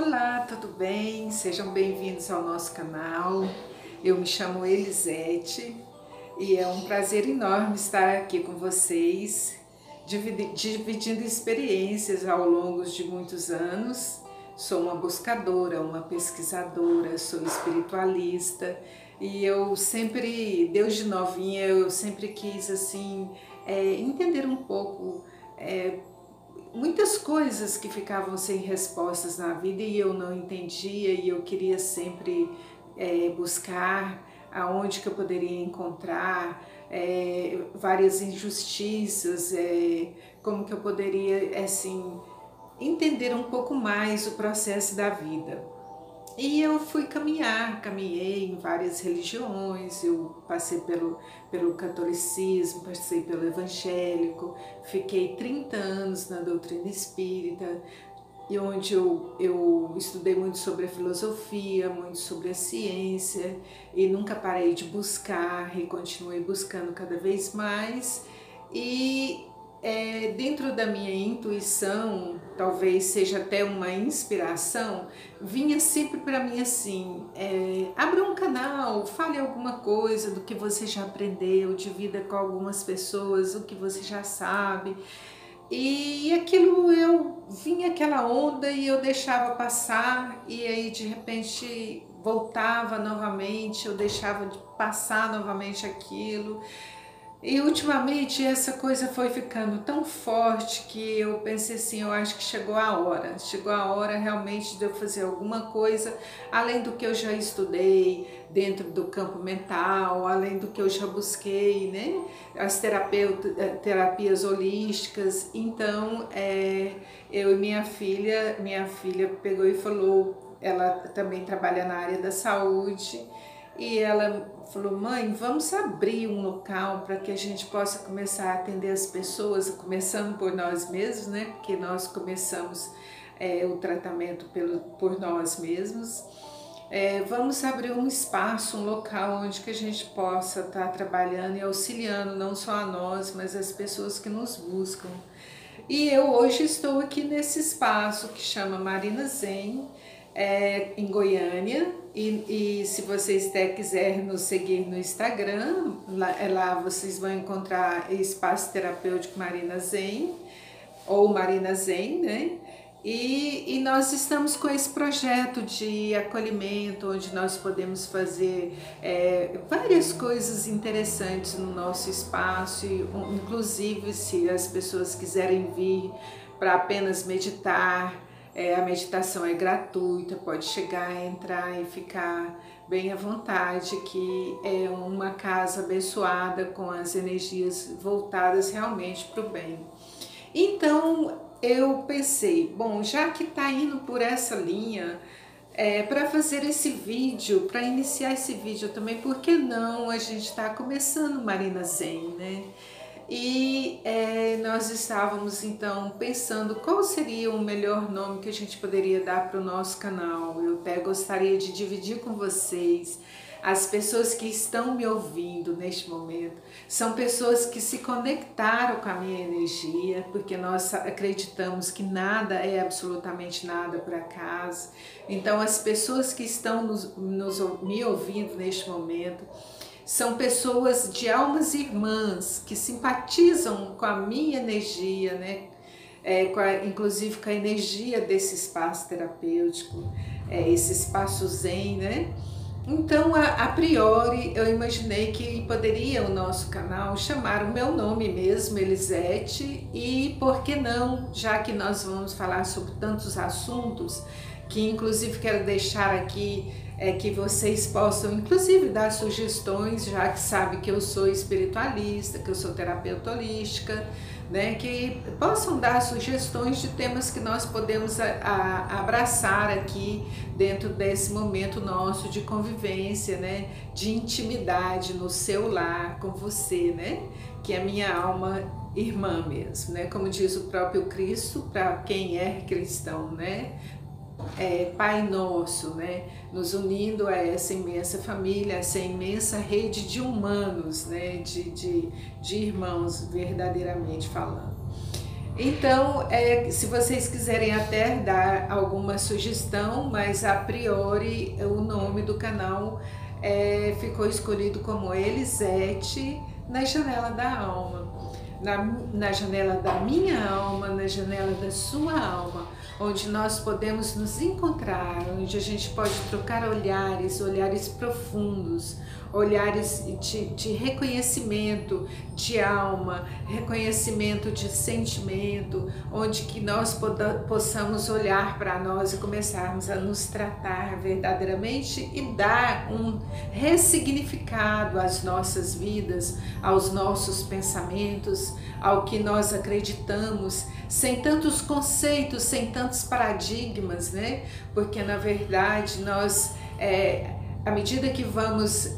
Olá, tudo bem? Sejam bem-vindos ao nosso canal. Eu me chamo Elisete e é um prazer enorme estar aqui com vocês, dividindo experiências ao longo de muitos anos. Sou uma buscadora, uma pesquisadora, sou espiritualista e eu sempre, desde novinha, eu sempre quis assim entender um pouco muitas coisas que ficavam sem respostas na vida e eu não entendia, e eu queria sempre buscar aonde que eu poderia encontrar várias injustiças, como que eu poderia assim entender um pouco mais o processo da vida. E eu caminhei em várias religiões, eu passei pelo catolicismo, passei pelo evangélico, fiquei 30 anos na doutrina espírita, e onde eu estudei muito sobre a filosofia, muito sobre a ciência, e nunca parei de buscar, e continuei buscando cada vez mais. E dentro da minha intuição, talvez seja até uma inspiração, vinha sempre para mim assim, abra um canal, fale alguma coisa do que você já aprendeu, divida com algumas pessoas o que você já sabe. E aquilo, eu vinha aquela onda e eu deixava passar, e aí de repente voltava novamente, eu deixava de passar novamente aquilo. E ultimamente essa coisa foi ficando tão forte que eu pensei assim, eu acho que chegou a hora realmente de eu fazer alguma coisa, além do que eu já estudei dentro do campo mental, além do que eu já busquei, né, as terapias holísticas. Então eu e minha filha pegou e falou, ela também trabalha na área da saúde, e ela falou: mãe, vamos abrir um local para que a gente possa começar a atender as pessoas, começando por nós mesmos, né? Porque nós começamos o tratamento por nós mesmos. Vamos abrir um espaço, um local onde que a gente possa estar trabalhando e auxiliando não só a nós, mas as pessoas que nos buscam. E eu hoje estou aqui nesse espaço que chama Marina Zen, em Goiânia, e se vocês quiserem nos seguir no Instagram, lá vocês vão encontrar Espaço Terapêutico Marina Zen, ou Marina Zen, né? E nós estamos com esse projeto de acolhimento, onde nós podemos fazer várias coisas interessantes no nosso espaço, inclusive se as pessoas quiserem vir para apenas meditar. A meditação é gratuita, pode chegar, entrar e ficar bem à vontade, que é uma casa abençoada com as energias voltadas realmente para o bem. Então eu pensei, bom, já que está indo por essa linha, para fazer esse vídeo, para iniciar esse vídeo também, por que não a gente está começando Marina Zen, né? E nós estávamos então pensando qual seria o melhor nome que a gente poderia dar para o nosso canal. Eu até gostaria de dividir com vocês. As pessoas que estão me ouvindo neste momento são pessoas que se conectaram com a minha energia, porque nós acreditamos que nada é absolutamente nada por acaso. Então as pessoas que estão me ouvindo neste momento são pessoas de almas irmãs que simpatizam com a minha energia, né? Inclusive com a energia desse espaço terapêutico, esse espaço zen, né? Então, a priori, eu imaginei que poderia o nosso canal chamar o meu nome mesmo, Elisete, e por que não, já que nós vamos falar sobre tantos assuntos, que inclusive quero deixar aqui que vocês possam inclusive dar sugestões, já que sabe que eu sou espiritualista, que eu sou terapeuta holística, né, que possam dar sugestões de temas que nós podemos abraçar aqui dentro desse momento nosso de convivência, né, de intimidade no seu lar com você, né, que é minha alma irmã mesmo, né, como diz o próprio Cristo para quem é cristão, né, Pai Nosso, né, nos unindo a essa imensa família, essa imensa rede de humanos, né, de irmãos verdadeiramente falando. Então, se vocês quiserem até dar alguma sugestão, mas a priori o nome do canal ficou escolhido como Elisete na janela da alma. Na janela da minha alma, na janela da sua alma, onde nós podemos nos encontrar, onde a gente pode trocar olhares profundos, olhares de reconhecimento de alma, reconhecimento de sentimento, onde que nós possamos olhar para nós e começarmos a nos tratar verdadeiramente e dar um ressignificado às nossas vidas, aos nossos pensamentos, ao que nós acreditamos, sem tantos conceitos, sem tantos paradigmas, né? Porque na verdade nós, à medida que vamos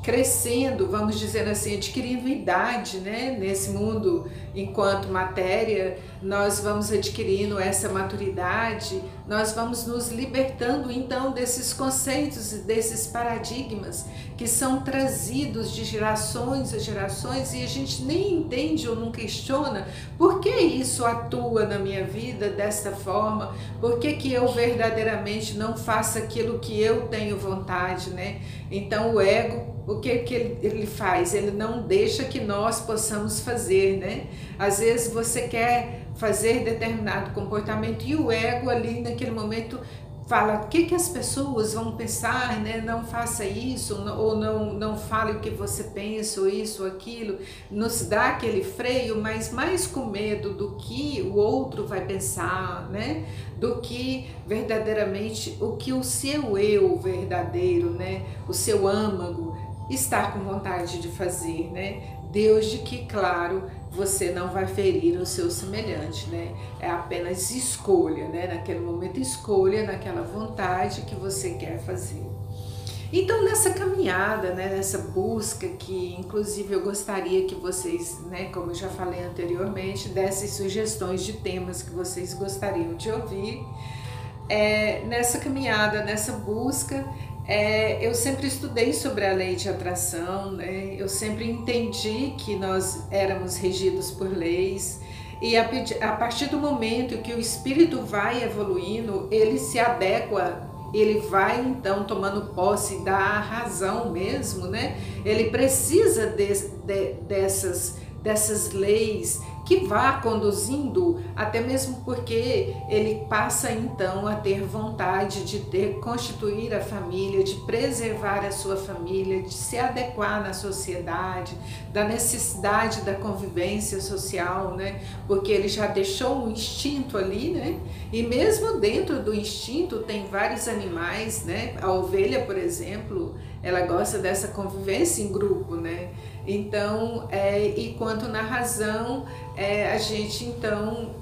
crescendo, vamos dizer assim, adquirindo idade, né? Nesse mundo enquanto matéria, nós vamos adquirindo essa maturidade, nós vamos nos libertando então desses conceitos e desses paradigmas que são trazidos de gerações a gerações e a gente nem entende ou não questiona por que isso atua na minha vida desta forma, por que eu verdadeiramente não faço aquilo que eu tenho vontade, né? Então o ego, o que ele faz? Ele não deixa que nós possamos fazer, né? Às vezes você quer fazer determinado comportamento e o ego ali naquele momento fala o que as pessoas vão pensar, né? Não faça isso, ou não fale o que você pensa, ou isso ou aquilo, nos dá aquele freio, mas mais com medo do que o outro vai pensar, né? Do que verdadeiramente o que o seu eu verdadeiro, né? O seu âmago está com vontade de fazer, né? Deus de que, claro, você não vai ferir o seu semelhante, né? É apenas escolha, né? Naquele momento, escolha naquela vontade que você quer fazer. Então, nessa caminhada, né? Nessa busca que, inclusive, eu gostaria que vocês, né? Como eu já falei anteriormente, dessem sugestões de temas que vocês gostariam de ouvir. Nessa caminhada, nessa busca, eu sempre estudei sobre a lei de atração, né? Eu sempre entendi que nós éramos regidos por leis e a partir do momento que o espírito vai evoluindo, ele se adequa, ele vai então tomando posse da razão mesmo, né? Ele precisa dessas leis que vá conduzindo, até mesmo porque ele passa então a ter vontade de constituir a família, de preservar a sua família, de se adequar na sociedade, da necessidade da convivência social, né? Porque ele já deixou um instinto ali, né? E mesmo dentro do instinto tem vários animais, né? A ovelha, por exemplo, ela gosta dessa convivência em grupo, né? Então, e quanto na razão, a gente então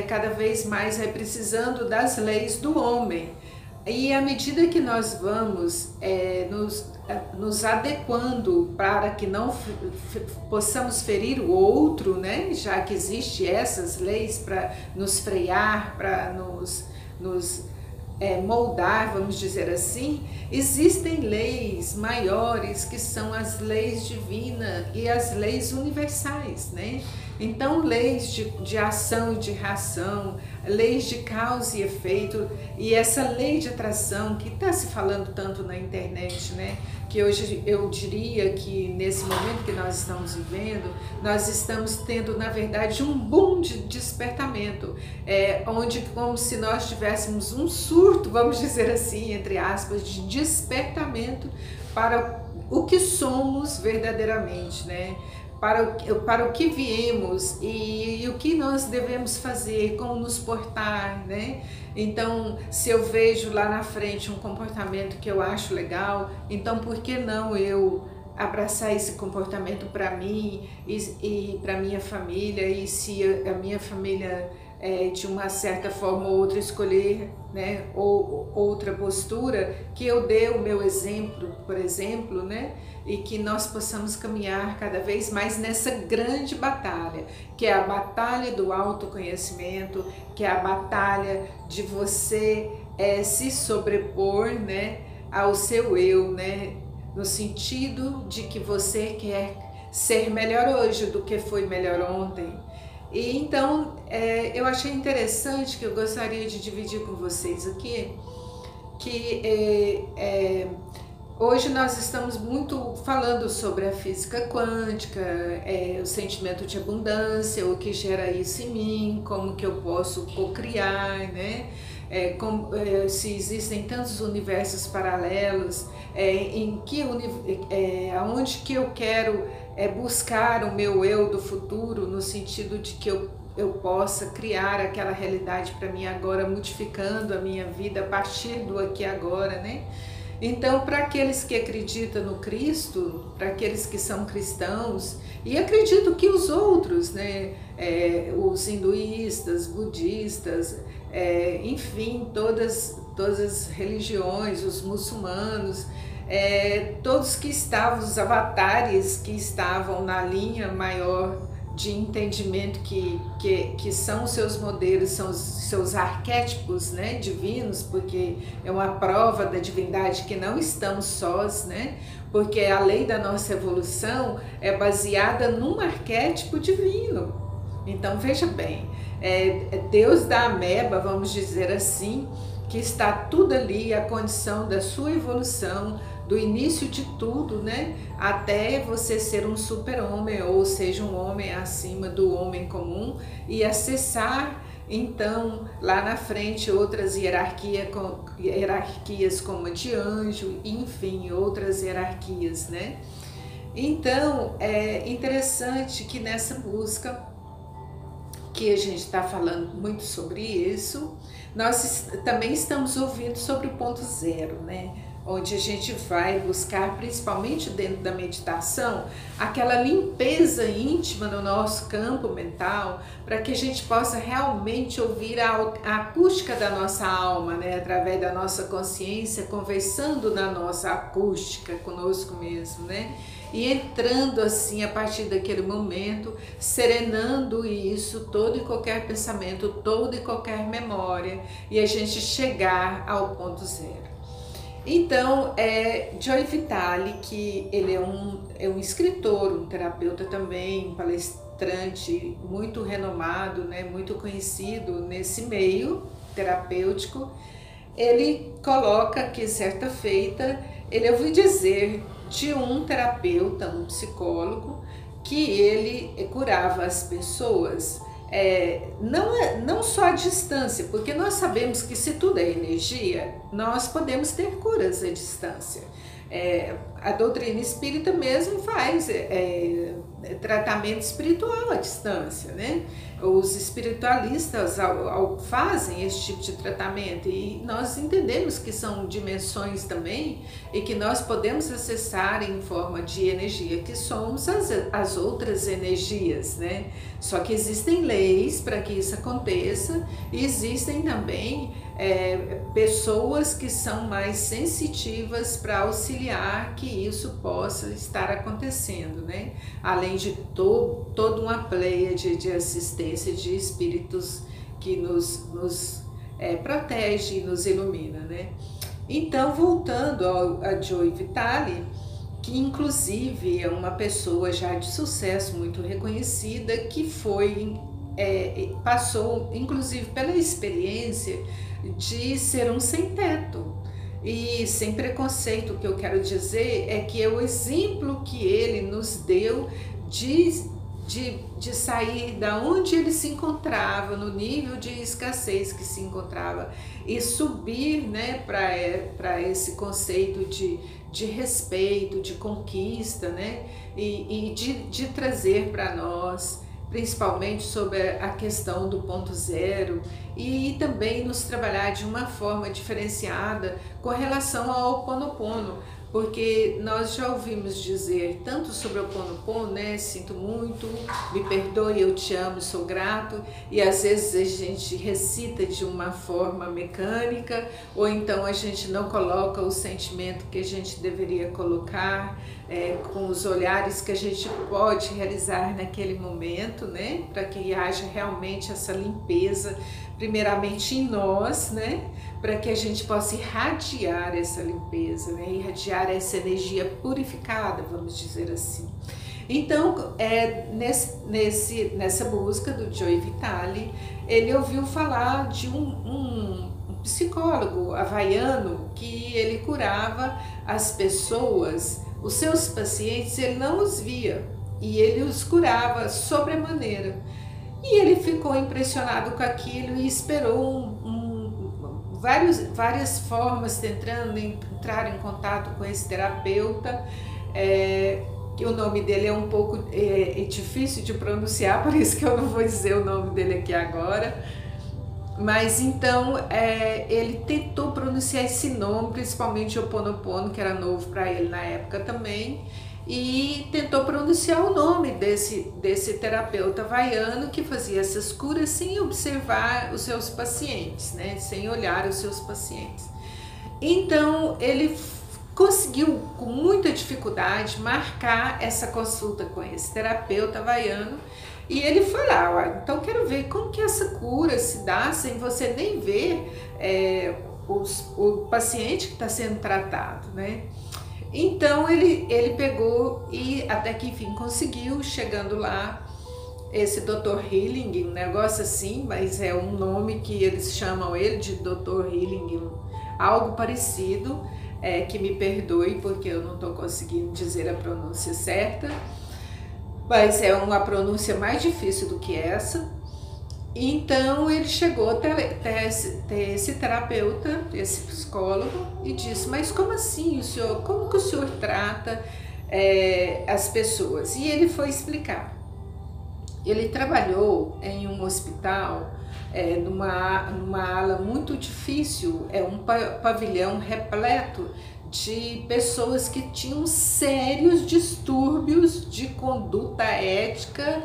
cada vez mais vai precisando das leis do homem. E à medida que nós vamos nos adequando para que não possamos ferir o outro, né? Já que existe essas leis para nos frear, para nos moldar, vamos dizer assim, existem leis maiores que são as leis divinas e as leis universais, né? Então, leis de ação e de reação, leis de causa e efeito, e essa lei de atração que está se falando tanto na internet, né? Que hoje eu diria que nesse momento que nós estamos vivendo, nós estamos tendo, na verdade, um boom de despertamento, onde como se nós tivéssemos um surto, vamos dizer assim, entre aspas, de despertamento para o que somos verdadeiramente, né? Para o que viemos e o que nós devemos fazer, como nos portar, né? Então, se eu vejo lá na frente um comportamento que eu acho legal, então por que não eu abraçar esse comportamento para mim e para minha família? E se a minha família de uma certa forma ou outra escolher, né, ou outra postura, que eu dê o meu exemplo, por exemplo, né, e que nós possamos caminhar cada vez mais nessa grande batalha, que é a batalha do autoconhecimento, que é a batalha de você se sobrepor, né, ao seu eu, né, no sentido de que você quer ser melhor hoje do que foi melhor ontem. E então eu achei interessante, que eu gostaria de dividir com vocês aqui, que hoje nós estamos muito falando sobre a física quântica, o sentimento de abundância, o que gera isso em mim, como que eu posso co-criar, né? Se existem tantos universos paralelos, aonde que eu quero buscar o meu eu do futuro, no sentido de que eu possa criar aquela realidade para mim agora, modificando a minha vida a partir do aqui e agora, né? Então, para aqueles que acreditam no Cristo, para aqueles que são cristãos, e acredito que os outros, né, os hinduístas, budistas, enfim, todas as religiões, os muçulmanos, todos que estavam, os avatares que estavam na linha maior de entendimento que são os seus modelos, são os seus arquétipos, né, divinos, porque é uma prova da divindade que não estamos sós, né, porque a lei da nossa evolução é baseada num arquétipo divino. Então veja bem, Deus da ameba, vamos dizer assim, que está tudo ali, a condição da sua evolução, do início de tudo, né, até você ser um super-homem, ou seja, um homem acima do homem comum, e acessar então lá na frente outras hierarquias como a de anjo, enfim, outras hierarquias, né? Então é interessante que nessa música, que a gente está falando muito sobre isso, nós também estamos ouvindo sobre o ponto zero, né? Onde a gente vai buscar, principalmente dentro da meditação, aquela limpeza íntima no nosso campo mental, para que a gente possa realmente ouvir a acústica da nossa alma, né? Através da nossa consciência, conversando na nossa acústica conosco mesmo, né? E entrando assim, a partir daquele momento, serenando isso, todo e qualquer pensamento, toda e qualquer memória, e a gente chegar ao ponto zero. Então, Joy Vitale, que ele é um escritor, um terapeuta também, um palestrante muito renomado, né, muito conhecido nesse meio terapêutico, ele coloca que certa feita, ele ouviu dizer de um terapeuta, um psicólogo, que ele curava as pessoas, não só a distância, porque nós sabemos que se tudo é energia, nós podemos ter curas à distância. A doutrina espírita mesmo faz tratamento espiritual à distância, né? Os espiritualistas fazem esse tipo de tratamento, e nós entendemos que são dimensões também, e que nós podemos acessar em forma de energia, que somos as outras energias, né? Só que existem leis para que isso aconteça, e existem também pessoas que são mais sensitivas para auxiliar que isso possa estar acontecendo, né? Além de toda uma pleiade de assistência de espíritos que nos protege e nos ilumina, né? Então, voltando a Joy Vitale, que inclusive é uma pessoa já de sucesso, muito reconhecida, que passou inclusive pela experiência de ser um sem-teto. E sem preconceito, o que eu quero dizer é que é o exemplo que ele nos deu de sair da onde ele se encontrava, no nível de escassez que se encontrava, e subir, né, para esse conceito de respeito, de conquista, né, e de trazer para nós, principalmente sobre a questão do ponto zero, e também nos trabalhar de uma forma diferenciada com relação ao Ho Oponopono, porque nós já ouvimos dizer tanto sobre o Ho Oponopono, né? Sinto muito, me perdoe, eu te amo, sou grato, e às vezes a gente recita de uma forma mecânica, ou então a gente não coloca o sentimento que a gente deveria colocar, com os olhares que a gente pode realizar naquele momento, né? Para que haja realmente essa limpeza, primeiramente em nós, né? Para que a gente possa irradiar essa limpeza, né? Irradiar essa energia purificada, vamos dizer assim. Então, nessa música do Joey Vitale, ele ouviu falar de um psicólogo havaiano que ele curava as pessoas, os seus pacientes, ele não os via e ele os curava sobremaneira. E ele ficou impressionado com aquilo e esperou várias formas tentando entrar em contato com esse terapeuta, que o nome dele é um pouco difícil de pronunciar, por isso que eu não vou dizer o nome dele aqui agora. Mas então ele tentou pronunciar esse nome, principalmente o Ho'oponopono, que era novo para ele na época também, e tentou pronunciar o nome desse terapeuta havaiano que fazia essas curas sem observar os seus pacientes, né? Sem olhar os seus pacientes. Então ele conseguiu com muita dificuldade marcar essa consulta com esse terapeuta havaiano. E ele foi lá, então quero ver como que essa cura se dá sem você nem ver o paciente que está sendo tratado, né? Então ele pegou e até que enfim conseguiu, chegando lá, esse Dr. Healing, um negócio assim, mas é um nome que eles chamam ele de Dr. Healing, algo parecido, que me perdoe porque eu não estou conseguindo dizer a pronúncia certa. Mas é uma pronúncia mais difícil do que essa. Então ele chegou até esse terapeuta, esse psicólogo, e disse: mas como assim, como que o senhor trata as pessoas? E ele foi explicar. Ele trabalhou em um hospital, numa ala muito difícil, um pavilhão repleto de pessoas que tinham sérios distúrbios de conduta ética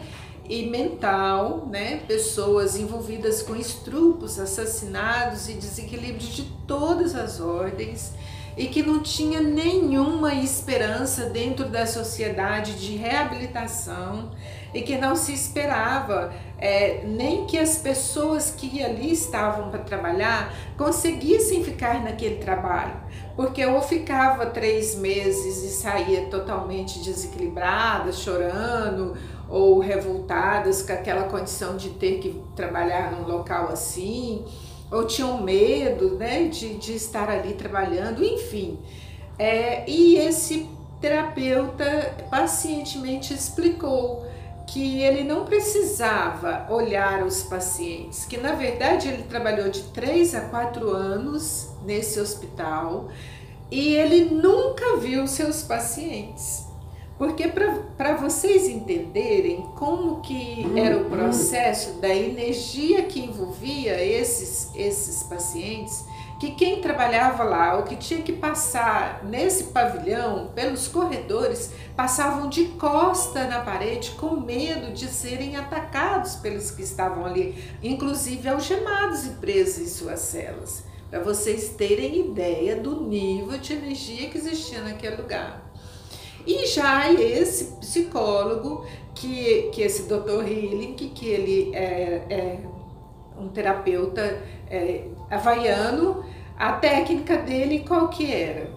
e mental, né? Pessoas envolvidas com estupros, assassinatos e desequilíbrios de todas as ordens, e que não tinha nenhuma esperança dentro da sociedade de reabilitação, e que não se esperava nem que as pessoas que ali estavam para trabalhar conseguissem ficar naquele trabalho, porque ou ficava 3 meses e saía totalmente desequilibrada, chorando, ou revoltadas com aquela condição de ter que trabalhar num local assim, ou tinham medo, né, de estar ali trabalhando, enfim. E esse terapeuta pacientemente explicou que ele não precisava olhar os pacientes, que na verdade ele trabalhou de 3 a 4 anos nesse hospital e ele nunca viu seus pacientes. Porque para vocês entenderem como que era o processo da energia que envolvia esses pacientes, que quem trabalhava lá ou que tinha que passar nesse pavilhão, pelos corredores, passavam de costa na parede com medo de serem atacados pelos que estavam ali, inclusive algemados e presos em suas celas, para vocês terem ideia do nível de energia que existia naquele lugar. E já esse psicólogo, que esse Dr. Healing, que ele é um terapeuta havaiano, a técnica dele qual que era?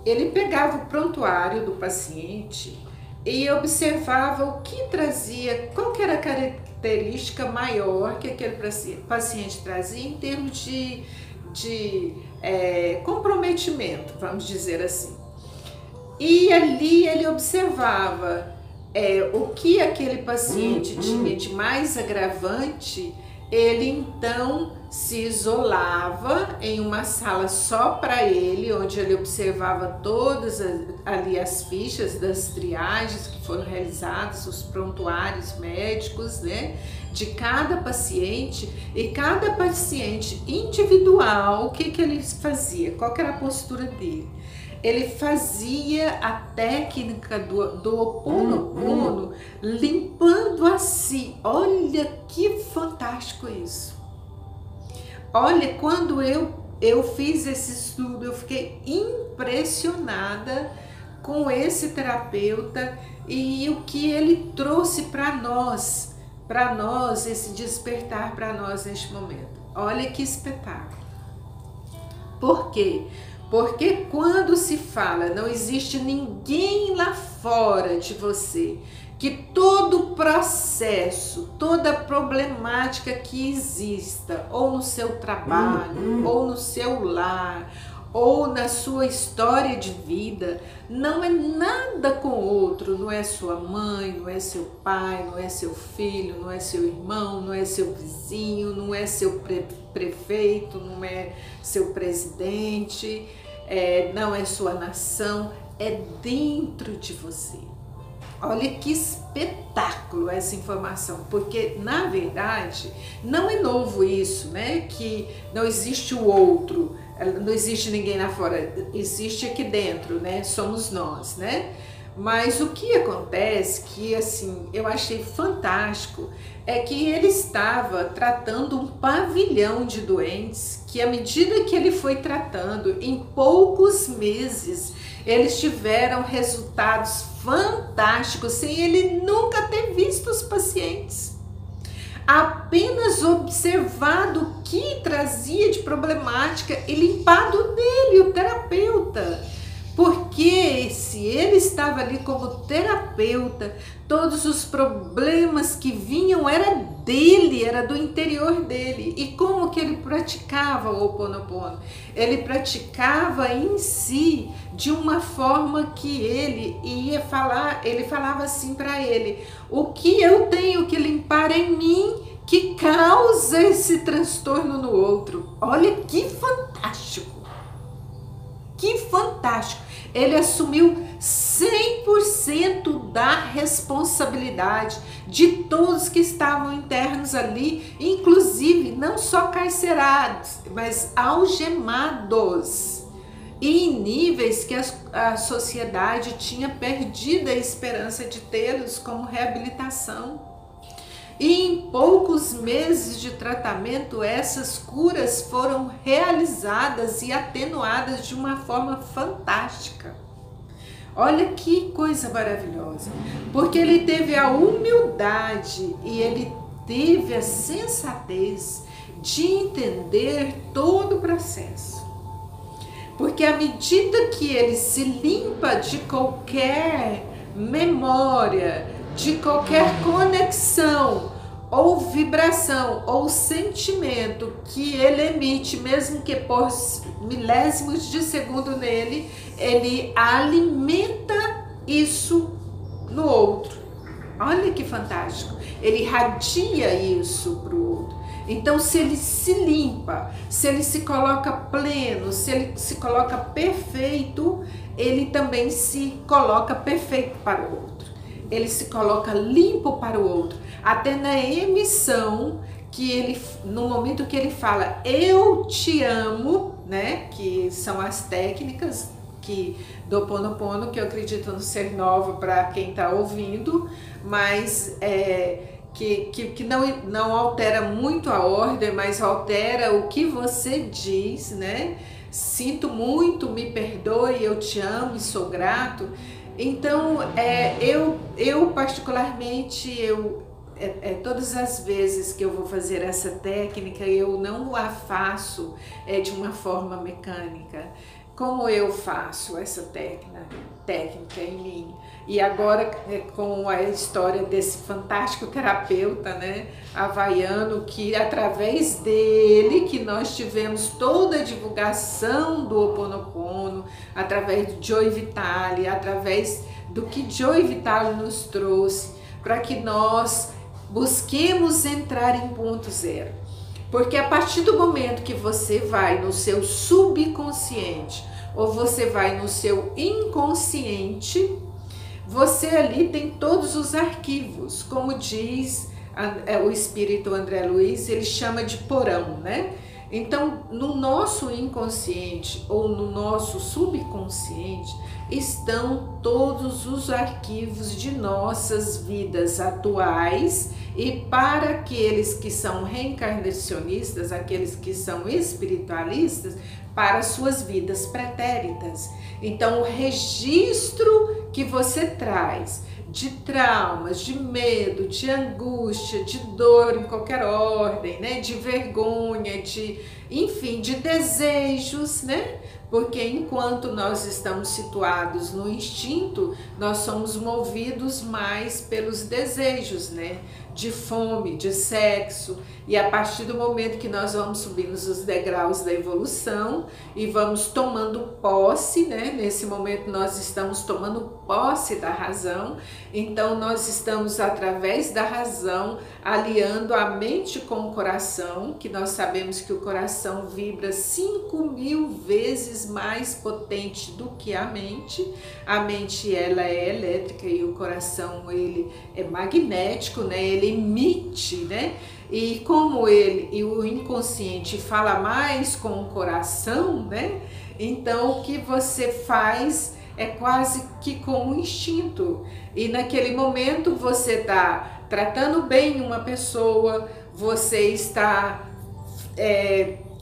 Ele pegava o prontuário do paciente e observava o que trazia, qual que era a característica maior que aquele paciente trazia em termos de comprometimento, vamos dizer assim. E ali ele observava o que aquele paciente tinha de mais agravante. Ele então se isolava em uma sala só para ele, onde ele observava todas ali as fichas das triagens que foram realizadas, os prontuários médicos, né, de cada paciente, e cada paciente individual, o que ele fazia, qual que era a postura dele. Ele fazia a técnica do Ho'oponopono limpando a si. Olha que fantástico isso. Olha, quando eu fiz esse estudo, eu fiquei impressionada com esse terapeuta e o que ele trouxe para nós, esse despertar para nós neste momento. Olha que espetáculo. Por quê? Porque quando se fala, não existe ninguém lá fora de você que todo processo, toda problemática que exista, ou no seu trabalho, ou no seu lar, ou na sua história de vida, não é nada com o outro, não é sua mãe, não é seu pai, não é seu filho, não é seu irmão, não é seu vizinho, não é seu prefeito, não é seu presidente, não é sua nação, é dentro de você. Olha que espetáculo essa informação, porque na verdade não é novo isso, né? Que não existe o outro, não existe ninguém lá fora, existe aqui dentro, né? Somos nós, né? Mas o que acontece, que assim, eu achei fantástico, é que ele estava tratando um pavilhão de doentes, que à medida que ele foi tratando, em poucos meses, eles tiveram resultados fantásticos, sem ele nunca ter visto os pacientes. Apenas observado o que trazia de problemática e limpado dele, o terapeuta. Porque se ele estava ali como terapeuta, todos os problemas que vinham era dele, era do interior dele. E como que ele praticava o Ho Oponopono? Ele praticava em si de uma forma que ele ia falar, ele falava assim para ele: o que eu tenho que limpar em mim que causa esse transtorno no outro? Olha que fantástico! Que fantástico! Ele assumiu 100% da responsabilidade de todos que estavam internos ali, inclusive não só carcerados, mas algemados, e em níveis que a sociedade tinha perdido a esperança de tê-los como reabilitação. E em poucos meses de tratamento, essas curas foram realizadas e atenuadas de uma forma fantástica. Olha que coisa maravilhosa, porque ele teve a humildade e ele teve a sensatez de entender todo o processo. Porque à medida que ele se limpa de qualquer memória, de qualquer conexão ou vibração ou sentimento que ele emite, mesmo que por milésimos de segundo nele, ele alimenta isso no outro. Olha que fantástico! Ele irradia isso para o outro. Então, se ele se limpa, se ele se coloca pleno, se ele se coloca perfeito, ele também se coloca perfeito para o outro. Ele se coloca limpo para o outro, até na emissão, que ele, no momento que ele fala eu te amo, né, que são as técnicas do Ho Oponopono, que eu acredito não ser nova para quem está ouvindo, mas que não altera muito a ordem, mas altera o que você diz, né? Sinto muito, me perdoe, eu te amo e sou grato. Então, eu particularmente, todas as vezes que eu vou fazer essa técnica, eu não a faço de uma forma mecânica. Como eu faço essa técnica em mim? E agora, com a história desse fantástico terapeuta, né, havaiano, que através dele que nós tivemos toda a divulgação do Ho Oponopono, através do Joe Vitale, através do que Joe Vitale nos trouxe, para que nós busquemos entrar em ponto zero. Porque a partir do momento que você vai no seu subconsciente ou você vai no seu inconsciente, você ali tem todos os arquivos, como diz o espírito André Luiz, ele chama de porão, né? Então, no nosso inconsciente ou no nosso subconsciente estão todos os arquivos de nossas vidas atuais, e para aqueles que são reencarnacionistas, aqueles que são espiritualistas, para suas vidas pretéritas. Então, o registro que você traz de traumas, de medo, de angústia, de dor em qualquer ordem, né? De vergonha, enfim, de desejos, né? Porque enquanto nós estamos situados no instinto, nós somos movidos mais pelos desejos, né? De fome, de sexo, e a partir do momento que nós vamos subindo os degraus da evolução e vamos tomando posse, né? Nesse momento nós estamos tomando posse da razão, então nós estamos através da razão aliando a mente com o coração, que nós sabemos que o coração vibra 5.000 vezes mais potente do que a mente. A mente ela é elétrica e o coração ele é magnético, né? Ele emite, né? E como ele e o inconsciente fala mais com o coração, né? Então o que você faz é quase que como um instinto. E naquele momento você está tratando bem uma pessoa, você está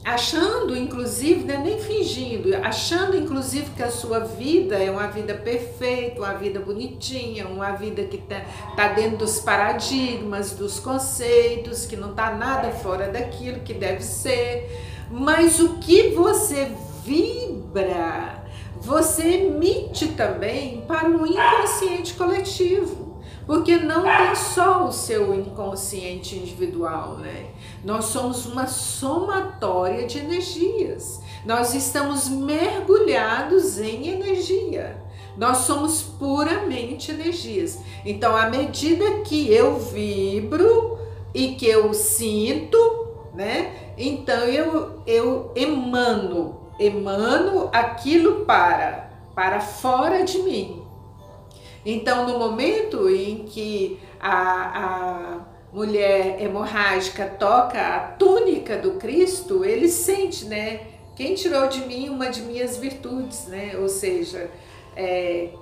achando, inclusive, né, nem fingindo, achando inclusive que a sua vida é uma vida perfeita, uma vida bonitinha, uma vida que tá dentro dos paradigmas, dos conceitos, que não tá nada fora daquilo que deve ser. Mas o que você vibra, você emite também para o inconsciente coletivo. Porque não tem só o seu inconsciente individual, né? Nós somos uma somatória de energias. Nós estamos mergulhados em energia. Nós somos puramente energias. Então, à medida que eu vibro e que eu sinto, né? Então, eu emano aquilo para fora de mim. Então, no momento em que a mulher hemorrágica toca a túnica do Cristo, ele sente, né? Quem tirou de mim uma de minhas virtudes, né? Ou seja,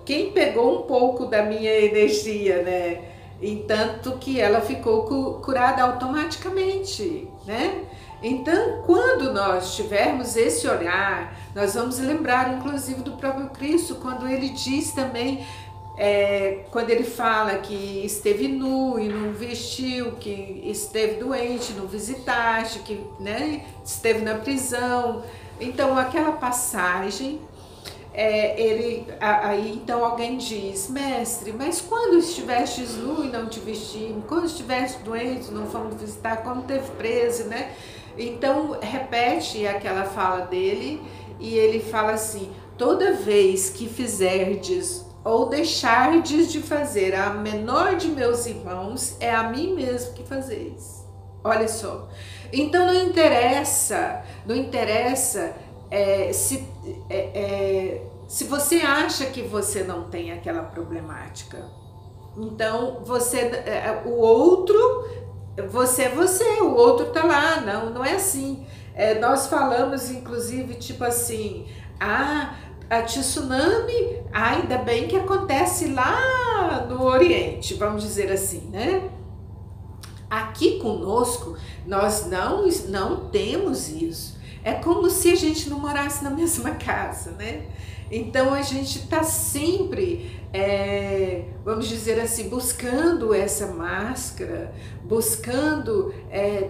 quem pegou um pouco da minha energia, né? Entanto que ela ficou curada automaticamente, né? Então, quando nós tivermos esse olhar, nós vamos lembrar, inclusive, do próprio Cristo, quando ele diz também, quando ele fala que esteve nu e não vestiu, que esteve doente, não visitaste, que, né, esteve na prisão. Então, aquela passagem, aí então alguém diz: mestre, mas quando estivestes nu e não te vestimos, quando estiveste doente não fomos visitar, quando teve preso, né? Então repete aquela fala dele e ele fala assim: toda vez que fizerdes ou deixardes de fazer a menor de meus irmãos, é a mim mesmo que fazeis. Olha só. Então não interessa se você acha que você não tem aquela problemática. Então o outro, você é você, o outro tá lá. Não é assim. Nós falamos inclusive tipo assim: a tsunami, ainda bem que acontece lá no Oriente, vamos dizer assim, né? Aqui conosco, nós não temos isso. É como se a gente não morasse na mesma casa, né? Então a gente está sempre, vamos dizer assim, buscando essa máscara, buscando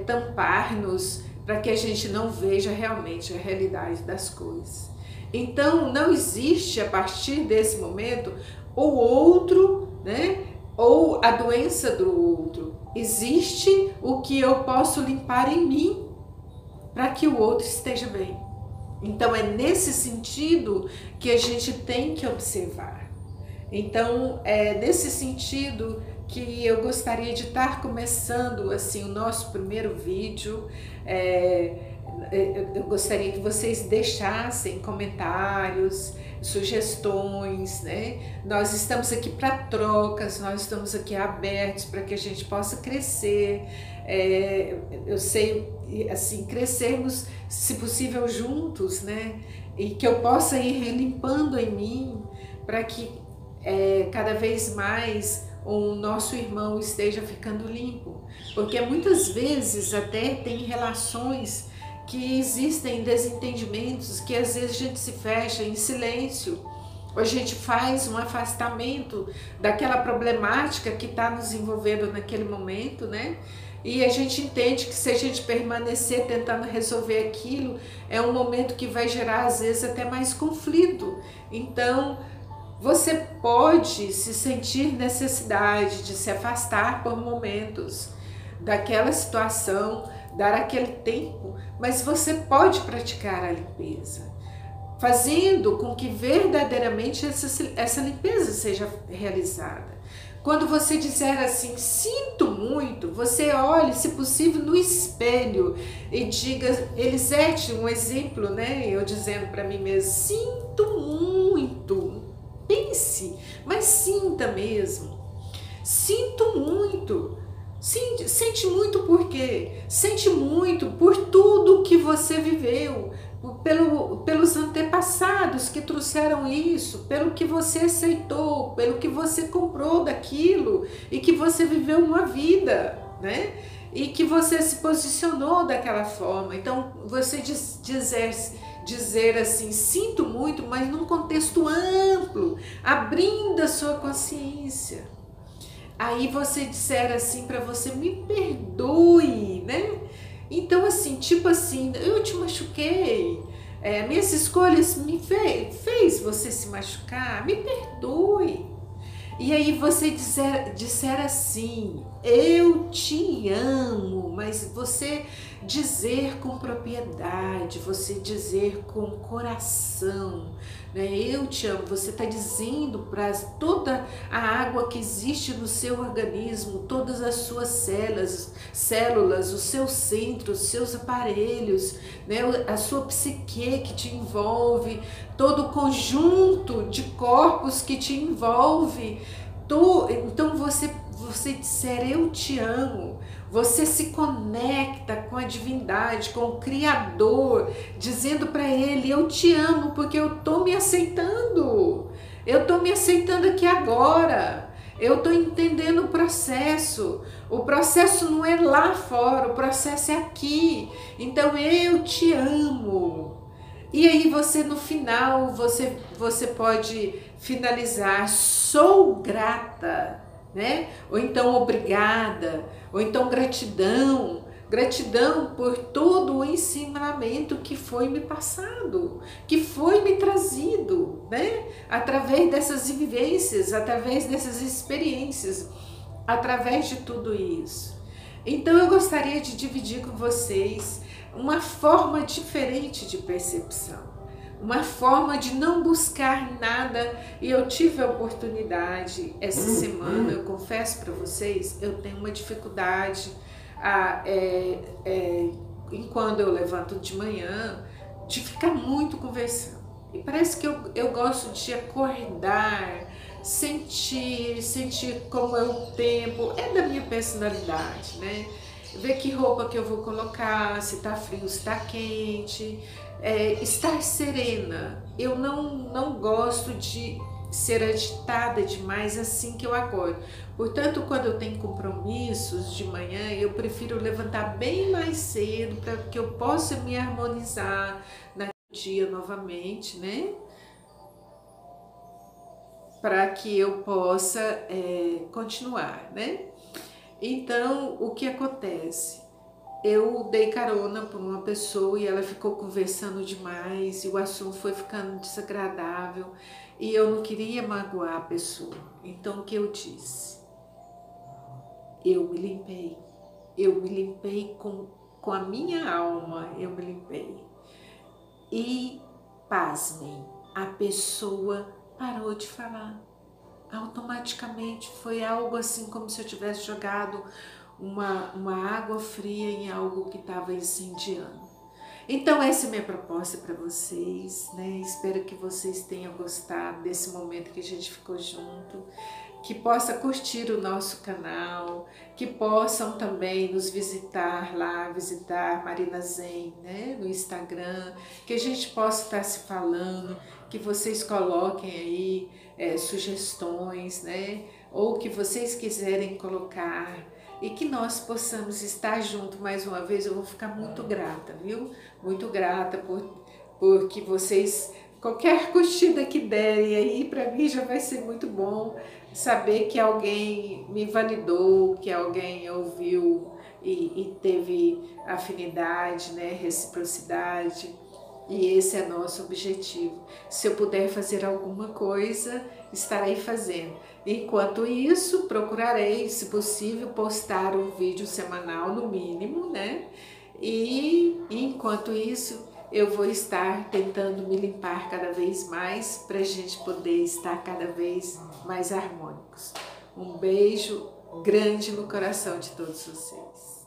tampar-nos para que a gente não veja realmente a realidade das coisas. Então não existe a partir desse momento o outro, né? Ou a doença do outro. Existe o que eu posso limpar em mim para que o outro esteja bem. Então é nesse sentido que a gente tem que observar. Então é nesse sentido que eu gostaria de estar começando assim o nosso primeiro vídeo. Eu gostaria que vocês deixassem comentários, sugestões, né? Nós estamos aqui para trocas, nós estamos aqui abertos para que a gente possa crescer. Eu sei, assim, crescermos, se possível, juntos, né? E que eu possa ir relimpando em mim para que cada vez mais o nosso irmão esteja ficando limpo. Porque muitas vezes até tem relações que existem desentendimentos, que às vezes a gente se fecha em silêncio, ou a gente faz um afastamento daquela problemática que está nos envolvendo naquele momento, né? e a gente entende que se a gente permanecer tentando resolver aquilo, é um momento que vai gerar às vezes até mais conflito. Então, você pode se sentir necessidade de se afastar por momentos daquela situação, dar aquele tempo, mas você pode praticar a limpeza, fazendo com que verdadeiramente essa limpeza seja realizada. Quando você disser assim, sinto muito, você olhe, se possível, no espelho e diga, Elisete, um exemplo, né? Eu dizendo para mim mesmo, sinto muito. Pense, mas sinta mesmo. Sinto muito. Sente muito por quê? Sente muito por tudo que você viveu, pelos antepassados que trouxeram isso, pelo que você aceitou, pelo que você comprou daquilo e que você viveu uma vida, né? E que você se posicionou daquela forma. Então, você dizer assim, sinto muito, mas num contexto amplo, abrindo a sua consciência. Aí você disser assim para você, me perdoe, né? Então assim, tipo assim, eu te machuquei, minhas escolhas me fez você se machucar, me perdoe. E aí você disser assim, eu te amo, mas você dizer com propriedade, você dizer com coração, né? Eu te amo, você está dizendo para toda a água que existe no seu organismo, todas as suas células, os seus centros, os seus aparelhos, né? A sua psique que te envolve, todo o conjunto de corpos que te envolve. Então você disser eu te amo, você se conecta com a divindade, com o Criador, dizendo para Ele, eu te amo porque eu estou me aceitando, eu estou me aceitando aqui agora, eu estou entendendo o processo não é lá fora, o processo é aqui, então eu te amo. E aí você no final, você pode finalizar, sou grata, né? Ou então obrigada, ou então gratidão. Gratidão por todo o ensinamento que foi me passado, que foi me trazido, né? Através dessas vivências, através dessas experiências, através de tudo isso. Então eu gostaria de dividir com vocês uma forma diferente de percepção, uma forma de não buscar nada. E eu tive a oportunidade essa semana, eu confesso para vocês, eu tenho uma dificuldade enquanto eu levanto de manhã, de ficar muito conversando. E parece que eu gosto de acordar, sentir como é o tempo, é da minha personalidade, né? Ver que roupa que eu vou colocar, se tá frio, se tá quente, estar serena. Eu não gosto de ser agitada demais assim que eu acordo. Portanto, quando eu tenho compromissos de manhã, eu prefiro levantar bem mais cedo para que eu possa me harmonizar no dia novamente, né? Para que eu possa continuar, né? Então, o que acontece? Eu dei carona para uma pessoa e ela ficou conversando demais e o assunto foi ficando desagradável e eu não queria magoar a pessoa. Então, o que eu disse? Eu me limpei com a minha alma, eu me limpei. E, pasmem, a pessoa parou de falar. Automaticamente foi algo assim como se eu tivesse jogado uma água fria em algo que estava incendiando. Então essa é a minha proposta para vocês, né? Espero que vocês tenham gostado desse momento que a gente ficou junto, que possa curtir o nosso canal, que possam também nos visitar lá, visitar Marina Zen, né? No Instagram, que a gente possa estar se falando, que vocês coloquem aí sugestões, né? Ou que vocês quiserem colocar e que nós possamos estar juntos mais uma vez. Eu vou ficar muito grata, viu? Muito grata porque vocês, qualquer curtida que derem aí, para mim já vai ser muito bom saber que alguém me validou, que alguém ouviu e teve afinidade, né, reciprocidade. E esse é nosso objetivo. Se eu puder fazer alguma coisa, estarei fazendo. Enquanto isso, procurarei, se possível, postar um vídeo semanal no mínimo, né? E enquanto isso, eu vou estar tentando me limpar cada vez mais para a gente poder estar cada vez mais harmônicos. Um beijo grande no coração de todos vocês.